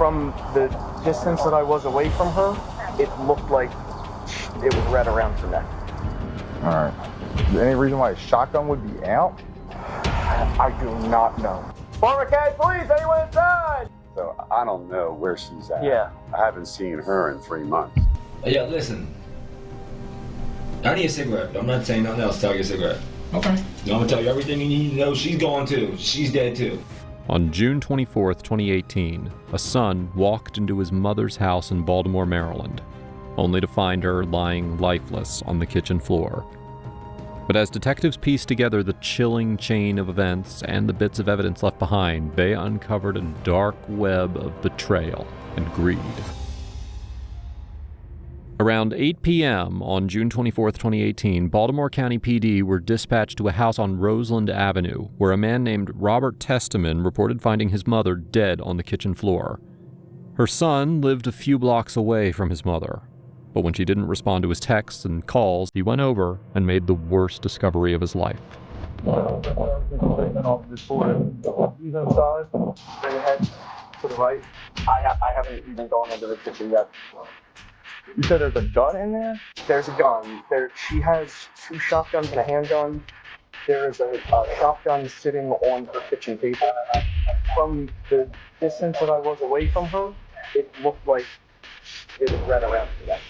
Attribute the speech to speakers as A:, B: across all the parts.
A: From the distance that I was away from her, it looked like it was red around her neck.
B: All right. Is there any reason why a shotgun would be out?
A: I do not know. Former County Police, anyone inside?
C: So I don't know where she's at.
A: Yeah.
C: I haven't seen her in 3 months.
D: Yeah, listen. I need a cigarette. I'm not saying nothing else. Tell you a cigarette. Okay. I'm gonna tell you everything you need to know. She's gone too. She's dead too.
E: On June 24th, 2018, a son walked into his mother's house in Baltimore, Maryland, only to find her lying lifeless on the kitchen floor. But as detectives pieced together the chilling chain of events and the bits of evidence left behind, they uncovered a dark web of betrayal and greed. Around 8 p.m. on June 24, 2018, Baltimore County PD were dispatched to a house on Roseland Avenue, where a man named Robert Testaman reported finding his mother dead on the kitchen floor. Her son lived a few blocks away from his mother, but when she didn't respond to his texts and calls, he went over and made the worst discovery of his life.
A: He's inside, straight ahead, to the right. I haven't even gone into the kitchen yet.
B: You said there's a gun in there?
A: There's a gun. She has 2 shotguns and a handgun. There is a shotgun sitting on her kitchen table. From the distance that I was away from her, it looked like it was red around her neck.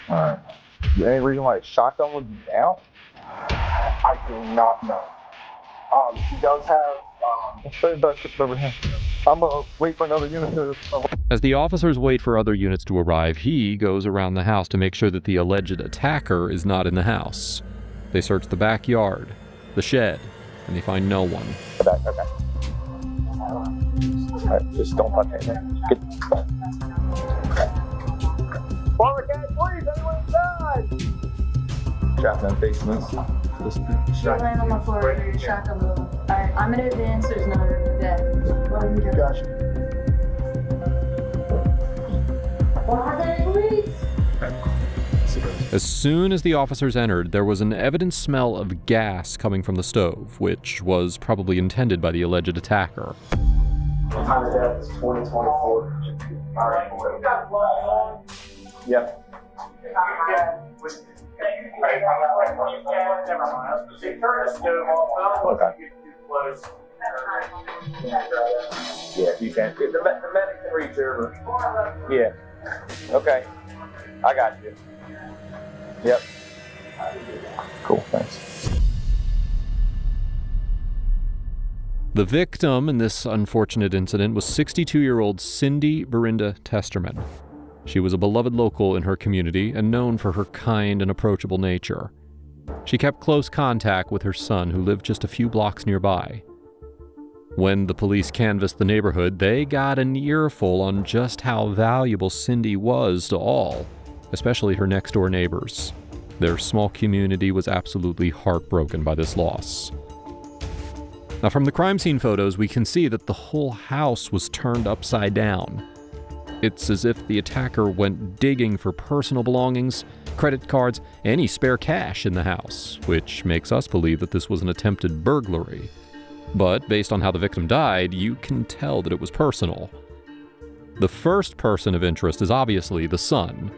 B: All right. Is there any reason why a shotgun would be out?
A: I do not know. He does have...
B: Stay back over here. I'm gonna wait for another unit to...
E: As the officers wait for other units to arrive, he goes around the house to make sure that the alleged attacker is not in the house. They search the backyard, the shed, and they find no one.
B: Back, okay. All right, just don't touch anything.
A: Former County Police, anyone inside?
B: Shotgun basement.
F: You're laying on my floor, shotgun move. Alright, I'm in advance, there's another dead. What are you doing?
B: Gotcha.
E: As soon as the officers entered, there was an evident smell of gas coming from the stove, which was probably intended by the alleged attacker.
A: Time of death is 2024. Alright. Yep.
B: Okay. Yeah, you can. The medic can reach over. Yeah. Okay. I got you. Yep. Cool, thanks.
E: The victim in this unfortunate incident was 62-year-old Cindy Berinda Testerman. She was a beloved local in her community and known for her kind and approachable nature. She kept close contact with her son, who lived just a few blocks nearby. When the police canvassed the neighborhood, they got an earful on just how valuable Cindy was to all, especially her next-door neighbors. Their small community was absolutely heartbroken by this loss. Now, from the crime scene photos, we can see that the whole house was turned upside down. It's as if the attacker went digging for personal belongings, credit cards, any spare cash in the house, which makes us believe that this was an attempted burglary. But based on how the victim died, you can tell that it was personal. The first person of interest is obviously the son.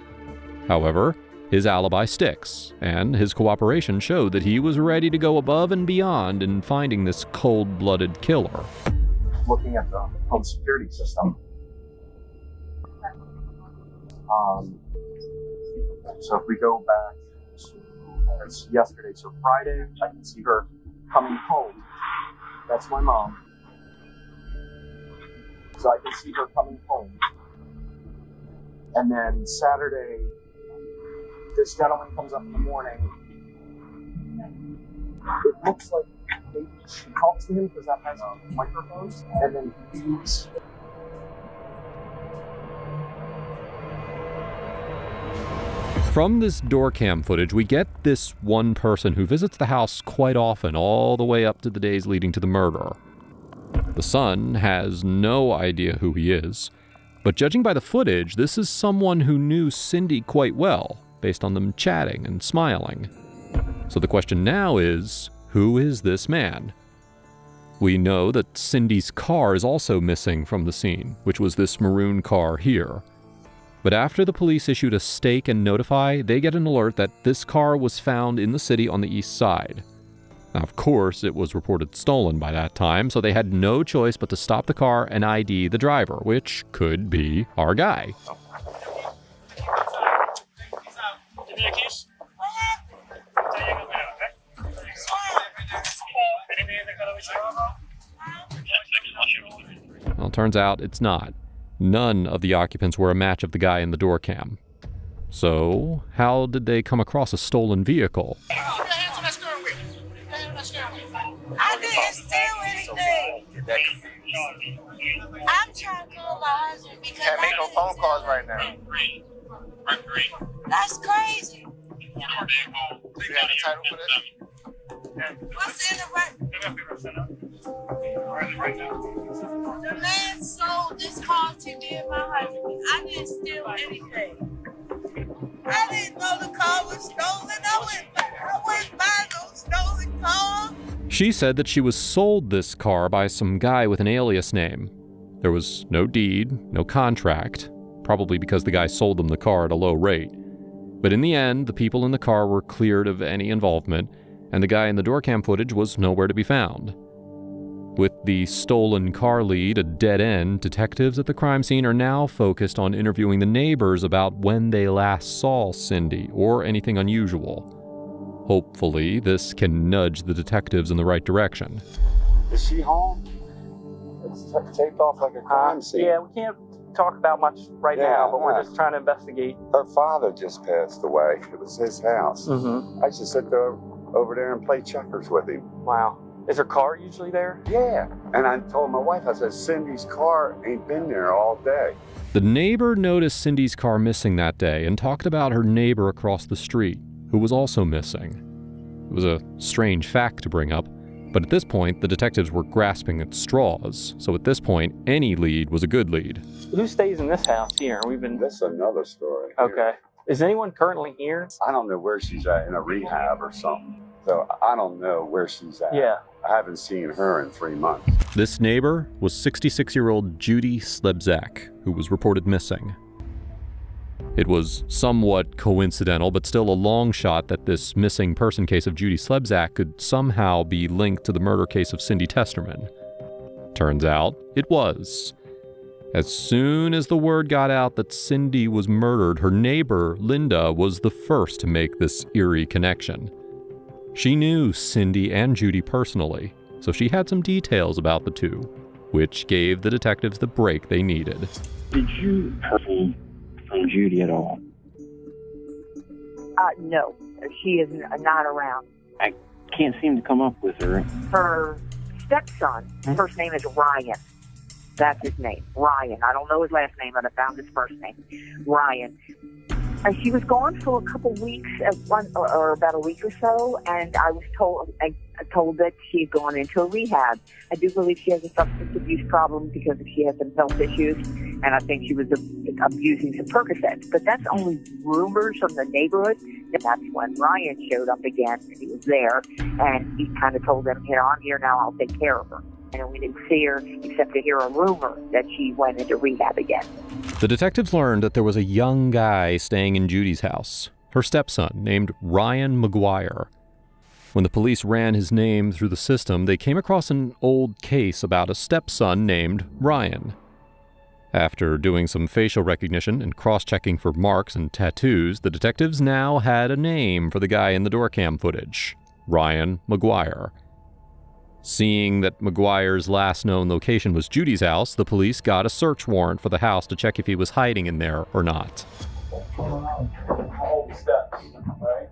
E: However, his alibi sticks, and his cooperation showed that he was ready to go above and beyond in finding this cold-blooded killer.
A: Looking at the home security system. So if we go back to yesterday, so Friday, I can see her coming home. That's my mom. So I can see her coming home. And then Saturday, this gentleman comes up in the morning. It looks like maybe she talks to him because that has microphones, and then he leaves.
E: From this door cam footage, we get this one person who visits the house quite often, all the way up to the days leading to the murder. The son has no idea who he is, but judging by the footage, this is someone who knew Cindy quite well, based on them chatting and smiling. So the question now is, who is this man? We know that Cindy's car is also missing from the scene, which was this maroon car here. But after the police issued a stake and notify, they get an alert that this car was found in the city on the east side. Now, of course, it was reported stolen by that time, so they had no choice but to stop the car and ID the driver, which could be our guy. Well, it turns out it's not. None of the occupants were a match of the guy in the door cam. So, how did they come across a stolen vehicle?
G: I didn't steal anything. I'm trying to realize it because
H: can't make no phone calls right now.
G: That's crazy.
H: You have the title for this?
G: What's in the The man sold this car to me and my husband. I didn't steal anything. I didn't know the car was stolen. I wouldn't buy no stolen car.
E: She said that she was sold this car by some guy with an alias name. There was no deed, no contract, probably because the guy sold them the car at a low rate. But in the end, the people in the car were cleared of any involvement, and the guy in the door cam footage was nowhere to be found. With the stolen car lead a dead end, detectives at the crime scene are now focused on interviewing the neighbors about when they last saw Cindy or anything unusual. Hopefully, this can nudge the detectives in the right direction.
C: Is she home? It's taped off like a crime scene.
A: Yeah, we can't talk about much right now, but we're just trying to investigate.
C: Her father just passed away. It was his house.
A: Mm-hmm.
C: I used to sit there over there and play checkers with him.
A: Wow. Is her car usually there?
C: Yeah. And I told my wife, I said, Cindy's car ain't been there all day.
E: The neighbor noticed Cindy's car missing that day and talked about her neighbor across the street, who was also missing. It was a strange fact to bring up, but at this point, the detectives were grasping at straws, so at this point, any lead was a good lead.
A: Who stays in this house here?
C: That's another story.
A: Okay. Is anyone currently here?
C: I don't know where she's at, in a rehab or something. So I don't know where she's at.
A: Yeah.
C: I haven't seen her in 3 months.
E: This neighbor was 66-year-old Judy Slebzak, who was reported missing. It was somewhat coincidental, but still a long shot that this missing person case of Judy Slebzak could somehow be linked to the murder case of Cindy Testerman. Turns out, it was. As soon as the word got out that Cindy was murdered, her neighbor, Linda, was the first to make this eerie connection. She knew Cindy and Judy personally, so she had some details about the two, which gave the detectives the break they needed.
I: Did you hear from Judy at all?
J: No, she is not around.
I: I can't seem to come up with her.
J: Her stepson, his first name is Ryan. That's his name, Ryan. I don't know his last name, but I found his first name, Ryan. She was gone for a couple weeks, or about a week or so, and I was told that she had gone into a rehab. I do believe she has a substance abuse problem because she has some health issues, and I think she was abusing some Percocets. But that's only rumors from the neighborhood. And that's when Ryan showed up again, and he was there, and he kind of told them, I'm here now, I'll take care of her. And we didn't see her except to hear a rumor that she went into rehab again.
E: The detectives learned that there was a young guy staying in Judy's house, her stepson, named Ryan McGuire. When the police ran his name through the system, they came across an old case about a stepson named Ryan. After doing some facial recognition and cross-checking for marks and tattoos, the detectives now had a name for the guy in the door cam footage, Ryan McGuire. Seeing that McGuire's last known location was Judy's house, the police got a search warrant for the house to check if he was hiding in there or not.
A: All the steps, right?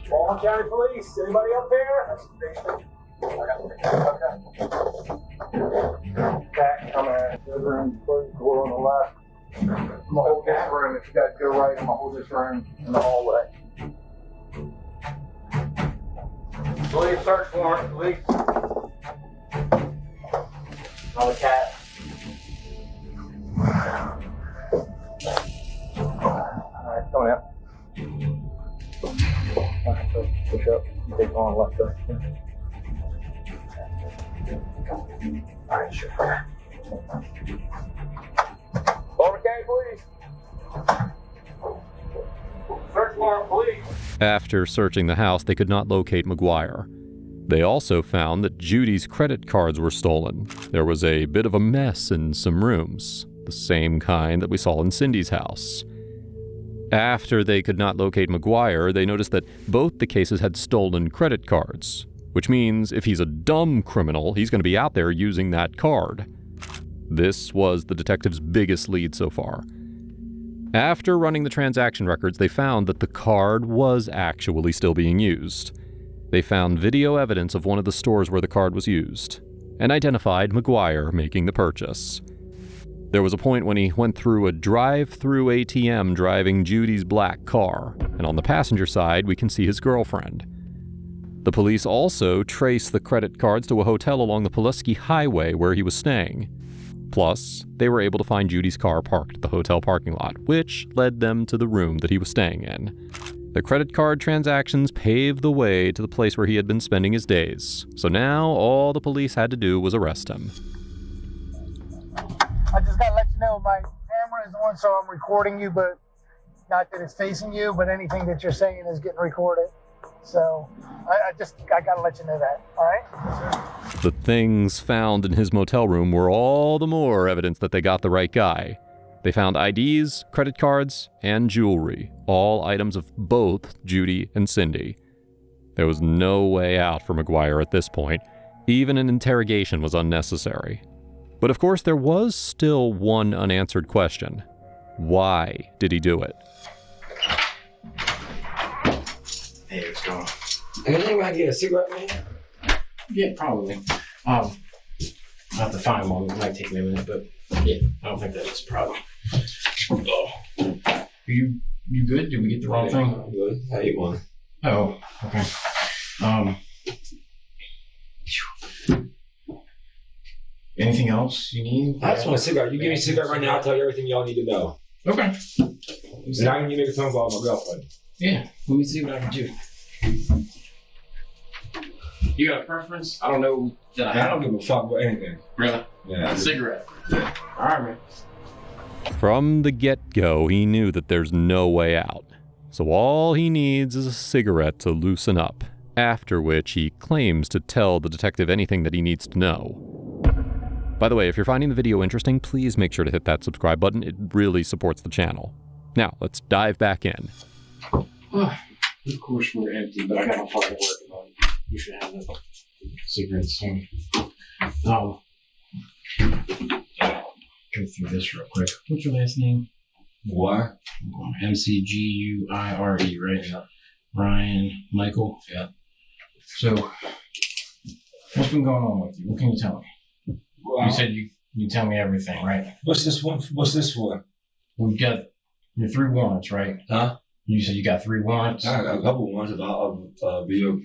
A: Baltimore County Police, anybody up there? Back, come in. The room, closed door on the left. I'm gonna hold this room. If you guys go right, I'm gonna hold this room in the hallway. Police search warrant, police. Another cat. Alright, coming out. on left her. Alright, sure. Okay, please. Search warrant, please.
E: After searching the house, they could not locate McGuire. They also found that Judy's credit cards were stolen. There was a bit of a mess in some rooms, the same kind that we saw in Cindy's house. After they could not locate McGuire, they noticed that both the cases had stolen credit cards, which means if he's a dumb criminal, he's going to be out there using that card. This was the detective's biggest lead so far. After running the transaction records, they found that the card was actually still being used. They found video evidence of one of the stores where the card was used, and identified McGuire making the purchase. There was a point when he went through a drive-through ATM driving Judy's black car, and on the passenger side, we can see his girlfriend. The police also traced the credit cards to a hotel along the Pulaski Highway where he was staying. Plus, they were able to find Judy's car parked at the hotel parking lot, which led them to the room that he was staying in. The credit card transactions paved the way to the place where he had been spending his days, so now all the police had to do was arrest him.
K: I just gotta let you know my camera is on, so I'm recording you, but not that it's facing you, but anything that you're saying is getting recorded. So I gotta let you know that, all right?
E: The things found in his motel room were all the more evidence that they got the right guy. They found IDs, credit cards, and jewelry, all items of both Judy and Cindy. There was no way out for McGuire at this point. Even an interrogation was unnecessary. But of course, there was still one unanswered question. Why did he do it?
L: Hey, what's going on?
D: Hey, you think I can get a cigarette, man?
L: Yeah, probably. I'll have to find one. It might take me a minute, but yeah, I don't think that's a problem. Oh. You good? Did we get the wrong thing?
D: I'm good. I ate one.
L: Oh, okay. Anything else you need?
D: I just want a cigarette. You give me a cigarette right now, I'll tell you everything y'all need to know.
L: Okay.
D: And I can make a phone call with my girlfriend.
L: Yeah, let me see what I can do. You got a preference? I don't know that I
D: don't give a fuck about anything.
L: Really?
D: Yeah.
L: A cigarette?
D: Yeah.
L: All right, man.
E: From the get-go, he knew that there's no way out. So all he needs is a cigarette to loosen up, after which he claims to tell the detective anything that he needs to know. By the way, if you're finding the video interesting, please make sure to hit that subscribe button. It really supports the channel. Now, let's dive back in.
L: Of course, we're empty, but I got my part of work on. We should have the cigarettes soon. Go through this real quick. What's your last name?
D: What?
L: McGuire, right?
D: Yeah.
L: Ryan Michael?
D: Yeah.
L: So, what's been going on with you? What can you tell me?
D: Well,
L: you said you tell me everything, right?
D: What's this one? What's this for?
L: We've got your 3 warrants, right?
D: Huh?
L: You said you got 3 warrants?
D: I got a couple of warrants about BOP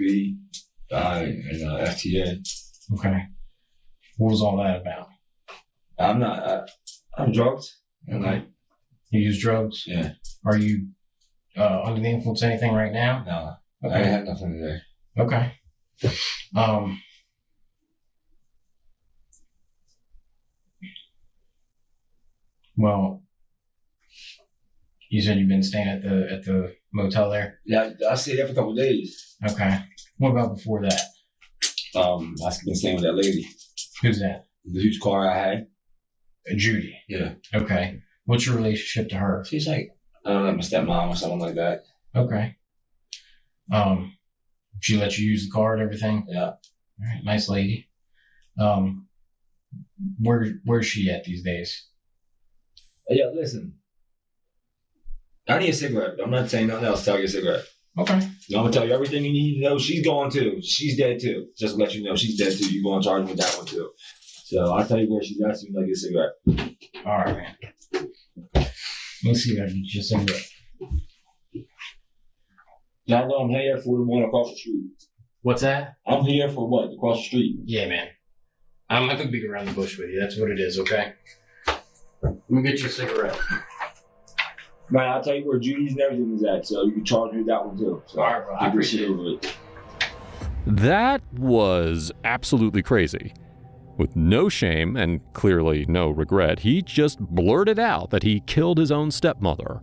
D: and FTA.
L: Okay. What was all that about?
D: I'm drugged. And
L: you use drugs?
D: Yeah.
L: Are you under the influence of anything right now?
D: No.
L: Okay.
D: I ain't had nothing today.
L: Okay. Well, you said you've been staying at the motel there?
D: Yeah, I stayed there for a couple of days.
L: Okay. What about before that?
D: I've been staying with that lady.
L: Who's that?
D: The huge car I had.
L: Judy.
D: Yeah.
L: Okay. What's your relationship to her?
D: She's like, I don't know, my stepmom or something like that.
L: Okay. She let you use the car and everything?
D: Yeah.
L: All right. Nice lady. Where's she at these days?
D: Yeah, listen. I need a cigarette. I'm not saying nothing else. I'll get a cigarette.
L: Okay.
D: I'm going to tell you everything you need to know. She's gone too. She's dead too. Just to let you know, she's dead too. You're going to charge me with that one too. So I'll tell you where she's at as soon as I get a cigarette.
L: All right, man. Let me see if I can get you a cigarette.
D: Now I know I'm here for the one across the street.
L: What's that?
D: I'm here for what? Across the street.
L: Yeah, man. I'm not going to beat around the bush with you. That's what it is, okay? Let me get you a cigarette.
D: Man, I'll tell you where Judy's and everything is at, so you can charge me with that one too. So
L: all right, bro. I appreciate
D: it.
E: That was absolutely crazy. With no shame and clearly no regret, he just blurted out that he killed his own stepmother.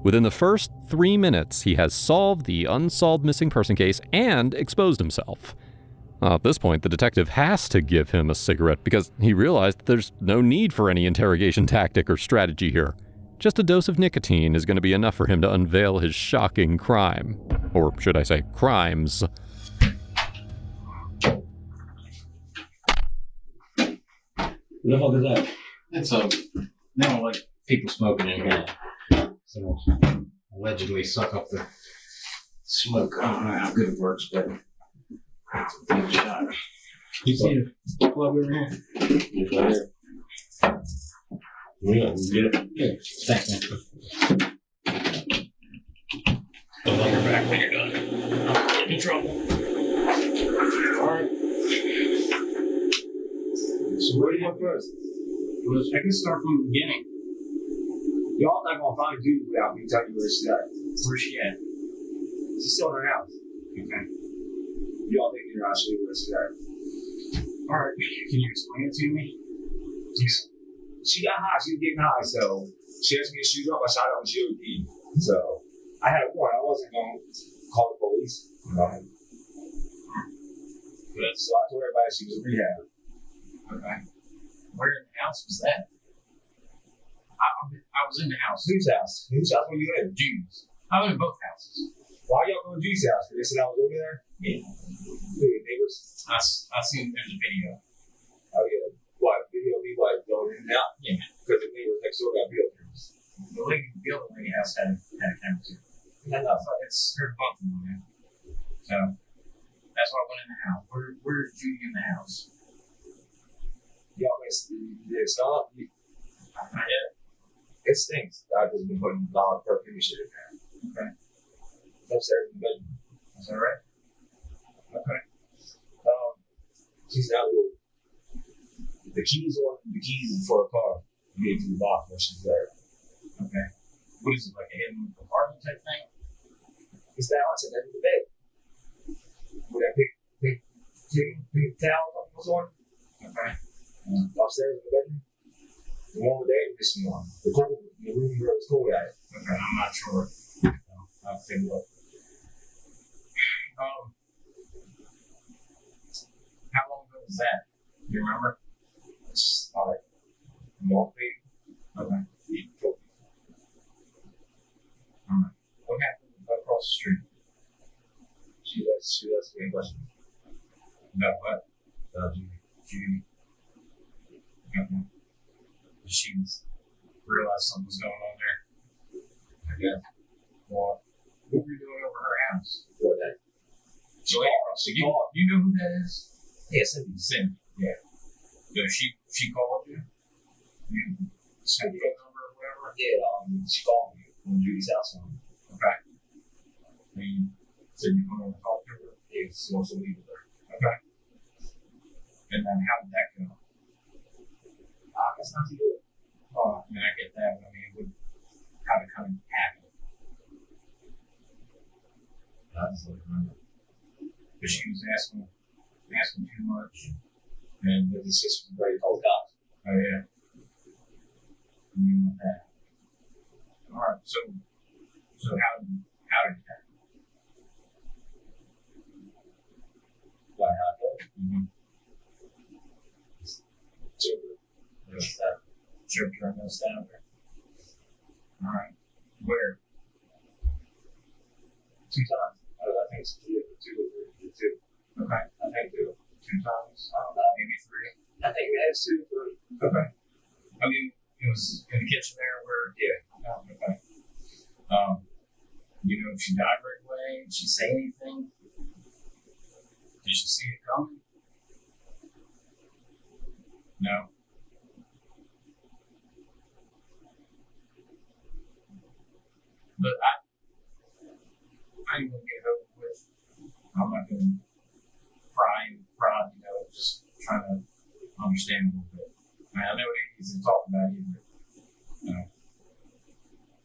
E: Within the first 3 minutes, he has solved the unsolved missing person case and exposed himself. At this point, the detective has to give him a cigarette because he realized that there's no need for any interrogation tactic or strategy here. Just a dose of nicotine is going to be enough for him to unveil his shocking crime. Or should I say, crimes.
L: What the fuck is that? It's they don't like people smoking in here. So allegedly suck up the smoke. I don't know how good it works, but it's a big shot. You see the plug over here? It's right here. Yeah, get it. Yeah, thanks, man. Don't let your back when you're done. I'm getting in trouble. Alright. So where do you want first? I can start from the beginning.
D: Y'all not gonna find Judy without me telling you where she's at.
L: Where's she at?
D: She's still in her house.
L: Okay.
D: Y'all take me to her house, show you where she's at.
L: Alright, can you explain it to me?
D: She got high. She was getting high, so she asked me to shoot up. I shot up and she OD'd. So I had a warrant. I wasn't going to call the police. So I told everybody she was in rehab.
L: Okay. Where in the house was that? I was in the house.
D: Whose house? Whose house were you in?
L: Judy's. I was in both houses.
D: Why y'all going to Judy's house? Because they said I was over there?
L: Yeah.
D: Who, your neighbors?
L: I seen there's a video.
D: Oh, yeah. What? Video me what? Going in and out?
L: Yeah.
D: Because the neighbors next door got video cameras.
L: The other lady house had a camera too.
D: Yeah, no.
L: It's her both of them, man. So that's why I went in the house. Where's Judy in the house?
D: Y'all it's not.
L: Not yet.
D: It stinks. I've just been putting a lot of perfume shit in there.
L: Okay.
D: It's upstairs in the bedroom.
L: Is that right? Okay.
D: She's not little. The keys for a car. You get to the box when she's there.
L: Okay. What is it, like a hidden apartment type thing?
D: It's the house and then the bed. With that big towel was on.
L: Okay.
D: Upstairs in the bedroom. The one with the air conditioning on. The room where it's cold at.
L: Okay, I'm not sure. I'll take a look. How long ago was that? Do you remember?
D: It's like a month, maybe.
L: Okay. Alright. What happened across the street?
D: She asked me a question.
L: About what?
D: Judy.
L: Okay. Did she realize something was going on there?
D: I guess.
L: Well, what were you doing over her house?
D: What that?
L: So you know who that is?
D: Yeah, Cindy.
L: Cindy. Yeah. So she called you? You sent your number or whatever?
D: Yeah, she called me from Judy's house.
L: Okay. And you said you come over and talk to her?
D: Yeah, she wants to leave with her.
L: Okay. And then how did that go?
D: That's not too good.
L: Oh, I mean, I get that, but I mean, how did it kind of happen?
D: I just don't remember.
L: But she was asking too much.
D: And the sister was ready to call the cops.
L: Oh, yeah. You knew that. Alright, so how did it happen?
D: Why not?
L: Mm-hmm. Choked her and stabbed her. Alright. Where?
D: 2 times. I think it's 2 or 3. 2.
L: Okay.
D: I think 2.
L: 2 times?
D: I don't know.
L: Maybe 3.
D: I think it's 2 or 3.
L: Okay. I mean, it was in the kitchen there where.
D: Yeah.
L: Oh, okay. You know if she died right away? Did she say anything? Did she see it coming? No. But I ain't gonna get it over with. I'm not gonna pry, just trying to understand a little bit. I mean, I know it ain't easy to talk about either.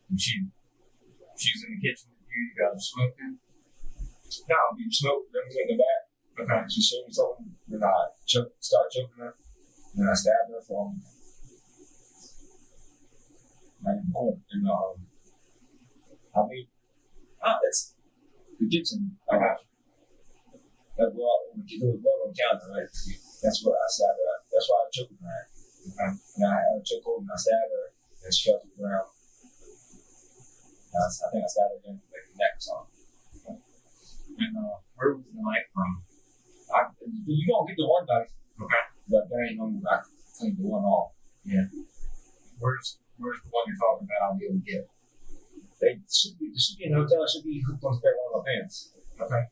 L: And she was in the kitchen with you, you guys were smoking?
D: No, we smoked. Then we went in the back. Okay. She showed me something, then I started choking her, then I stabbed her from like home. And it's the kitchen. I got you. That blood, there was blood on the counter, right? That's what I stabbed her at. That's why I choked her at. Okay. And I had a chokehold and I stabbed her and she fell to the ground. I think I stabbed her again, like the neck or something. Okay. And where was the knife from? You don't get the one knife. Okay. But there ain't no, I cleaned the one off. Yeah. Where's the one you're talking about I'll be able to get? It should be in the hotel. It should be hooked on spare one of my pants. Okay.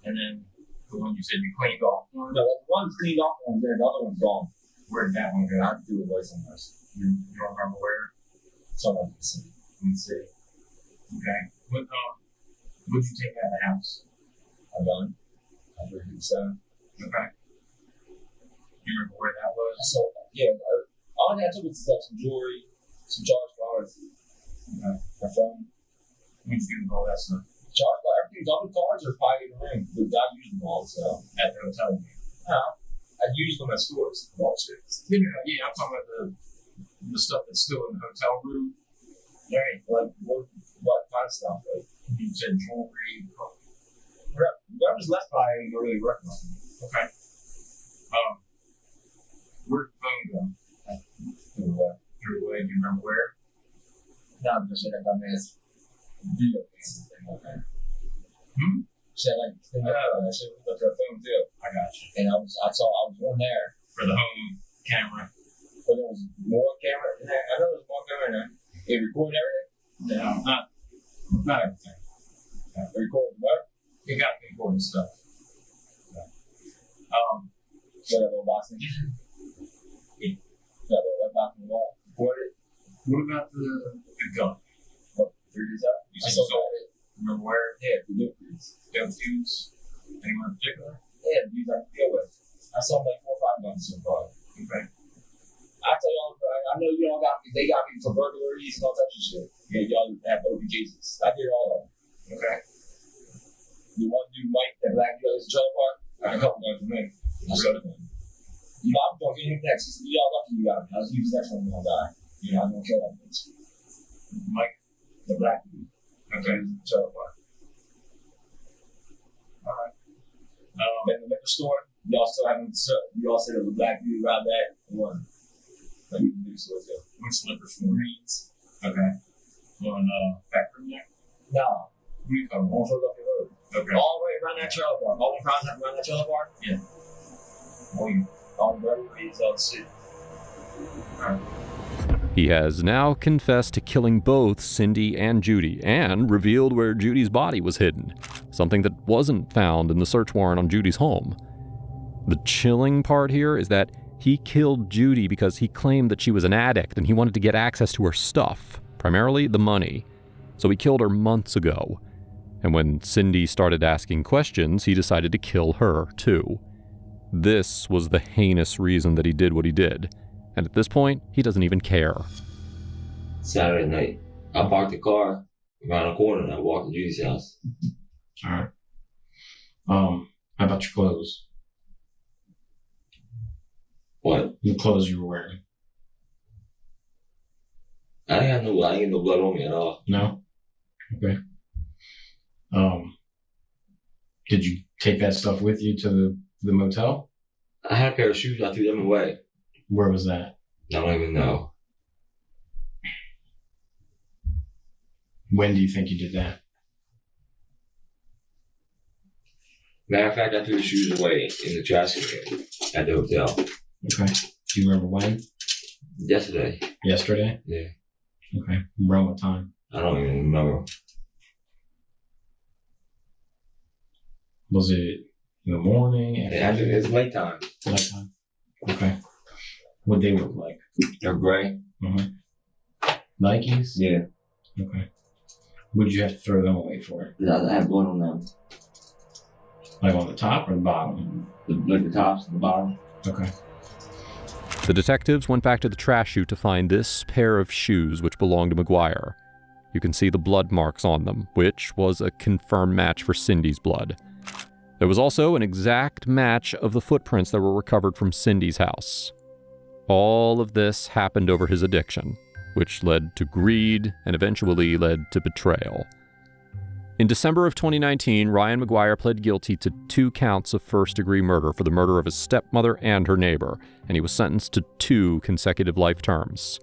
D: And then the one you said you cleaned off? No, that one's cleaned off, one's there, the other one's gone. Where did that one go? I threw it away somewhere. You don't remember where? Somewhere in the city. In the city. Okay. What would you take out of the house? A gun. I threw it inside. Okay. You remember where that was? So, yeah. All I took was some jewelry, some charge cards, my phone. What did you do with all that stuff? Charge card, everything's all the cards are probably in the room, but I used them all, so. At the hotel? No. I used them at stores. Wall Street. Yeah, I'm talking about the stuff that's still in the hotel room. Right. Like, what kind of stuff? Like, you said jewelry. Whatever's left by, I don't really recognize. Okay. Where'd the phone go? Threw away. Do you remember where? No, I'm just saying that my man's video thing. Okay. She had like that shit with her phone too. I got you. And I was on there for the home camera. But there was more camera in there. I know there was more camera in there. It recorded everything? No, not everything. It recorded what? It got me recording stuff. Got a little box in the kitchen. Got a little white box in the wall. Recorded. What about the gun? What, 3 days up? You said you sold it. Remember where? Yeah, the dope dudes. Dope dudes? Anyone in particular? Yeah, the dudes I can deal with. I sold like 4 or 5 guns so far. Okay. I tell y'all, I know y'all got me, they got me for burglaries and all types of shit. Yeah, y'all have open cases. I did all of them. Okay. The one dude, Mike, that black dude at the trailer park, I got a couple guns from him. I showed him. You know, I'm going to get him next. He said, y'all lucky you got me. I was using next one when I die. You know, I'm going to kill that bitch. Mike, the black dude. Okay, trailer park. Alright. In the liquor store, y'all still haven't, you all said there was a black dude around that one. Like, you can do so too. Which liquor store? Reeds. Okay. On, Factory there? No. Where you coming? On Philadelphia Road. Okay. All the way around that trailer park. All the contact around that trailer park? Yeah. On Beverly Reeds, all the city. Alright.
E: He has now confessed to killing both Cindy and Judy and revealed where Judy's body was hidden, something that wasn't found in the search warrant on Judy's home. The chilling part here is that he killed Judy because he claimed that she was an addict and he wanted to get access to her stuff, primarily the money. So he killed her months ago. And when Cindy started asking questions, he decided to kill her too. This was the heinous reason that he did what he did. And at this point, he doesn't even care.
M: Saturday night, I parked the car around the corner and I walked to Judy's house.
L: Alright. How about your clothes?
M: What?
L: The clothes you were wearing.
M: I ain't got no blood on me at all.
L: No? Okay. Did you take that stuff with you to the motel?
M: I had a pair of shoes, I threw them away.
L: Where was that?
M: I don't even know.
L: When do you think you did that?
M: Matter of fact, I threw the shoes away in the trash can at the hotel.
L: Okay. Do you remember when?
M: Yesterday.
L: Yesterday?
M: Yeah.
L: Okay. Around what time?
M: I don't even remember.
L: Was it in the morning?
M: It's late time.
L: Late time. Okay. What they look like?
M: They're gray.
L: Mm-hmm. Nikes?
M: Yeah.
L: Okay. What did you have to throw them away for?
M: I had blood on them.
L: Like on the top or the bottom?
M: Like the tops and the bottom.
L: Okay.
E: The detectives went back to the trash chute to find this pair of shoes which belonged to McGuire. You can see the blood marks on them, which was a confirmed match for Cindy's blood. There was also an exact match of the footprints that were recovered from Cindy's house. All of this happened over his addiction, which led to greed and eventually led to betrayal. In December of 2019, Ryan McGuire pled guilty to 2 counts of first-degree murder for the murder of his stepmother and her neighbor, and he was sentenced to 2 consecutive life terms.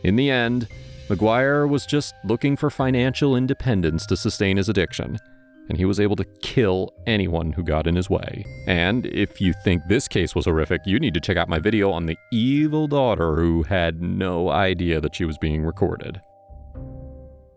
E: In the end, McGuire was just looking for financial independence to sustain his addiction, and he was able to kill anyone who got in his way. And if you think this case was horrific, you need to check out my video on the evil daughter who had no idea that she was being recorded.